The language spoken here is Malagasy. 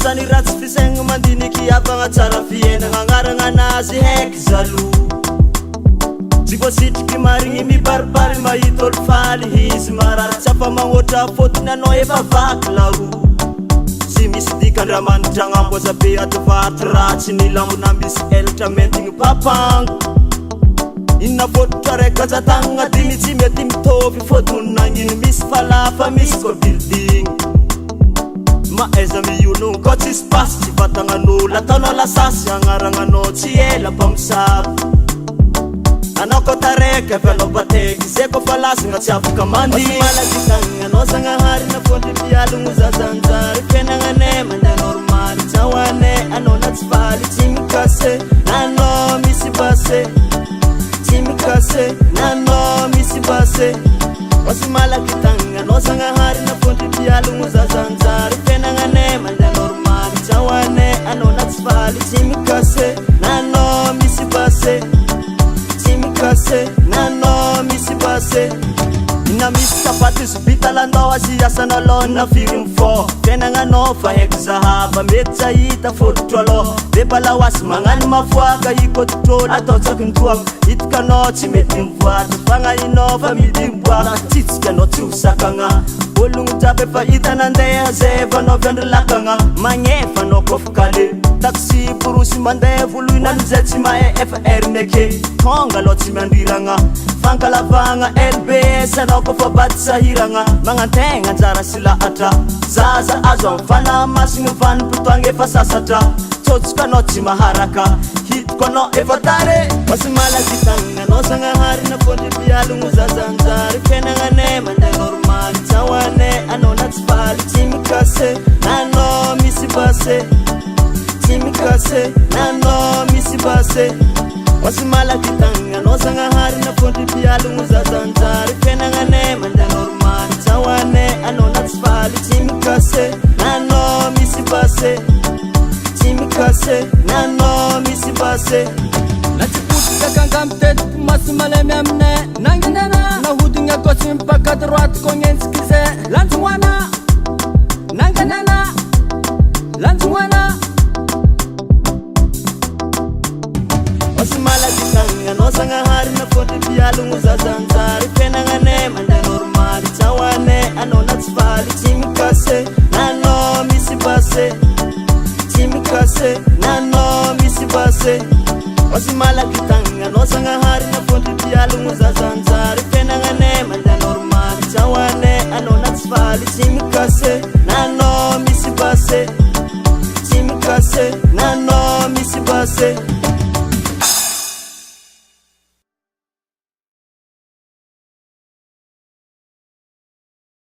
Asani ratsy fisaigna mandiniky avagna tsara fiainagna agnaragna anazy heky zalo tsy voasitriky marigny mibaribary mahita olo faly izy marary tsy afa magnoatra fôtony anao efa vaky laro sy misy dikan-dramanitra agnamboaza be atovaty ratsy ny lambona misy elatra mentigny papango inona fototro raiky atsatagnana dimy tsy mety mitovy fôtony nagnino misy falafa misy koa building maaiza mionogno koa tsisy pasy tsy vatagnan'olo ataonao lasasy agnaragnanao tsy ela mpamosavy anao koa taraiky avy anao bateky zay koa fa lasagna tsy afaka mandy malaky tagnanao zagnahary na fondry mialogno zazanjary fiainagnanay mandeha normaly tsahoanay anao na tsy faly tsy mikase nanao misy base tsy mikase nanao misy base Wasi malaky tagnanao zagnahary na fondry mialogno zazanjary fiainagnanay mandeha normaly tsahoanay anao na tsy faly tsy mikase nanao misy base Kase nano misi base ina misy sapaty izy bitalandao azy asana lona firy mifô fiainagnanao fa haiko zahava mety tsy ahita fototro alô de bala oasy magnano mafoaka ikototrolo atao tsaky nitoako hitakanao tsy mety mivoatra fagnahinao fa midi miboaka tsitsika anao tsy hosakagna ologno jiaby efa hita nandeha zay efa anao viandry lakagna magnefa anao kofa kale taxi porosy mandeha volohinany zay tsy mahay efa ermeke tonga alô tsy miandriragna fankalavagna LBS anao kofa baty sahiragna magnategna anjara sy lahatra zaza azo amfana masigny vanimpotoagna efa sasatra tsotsika anao tsy maharaka hitiko anao efa tare masy malaky tagnanao zagnahary na fondry mialogno zazanjary fiainagnanay mandeha normaly tsahoanay anao na tsy faly tsy mikase nanao misy base tsy mikase nanao misy base Wasi malaky tagnanao zagnahary na fondry mialogno zazanjary fiainagnanay mandeha normaly tsahoanay anao na tsy faly tsy mikase nanao misy base tsy mikase nanao misy base na tsy potika kanga mitetiky masy malemy aminay nanginana nahodigny akao tsy mipaka droite kognentsiky zay lanjognoana nanganana lanjognoana Wasi malaky tagnanao zagnahary na fondry mialogno zazanjary fiainagnanay mandeha normaly tsahoanay anao na tsy faly tsy mikase nanao misy base tsy mikase nanao misy base Wasi malaky tagnanao zagnahary na fondry mialogno zazanjary fiainagnanay mandeha normaly tsahoanay anao na tsy faly tsy mikase nanao misy base tsy mikase nanao misy base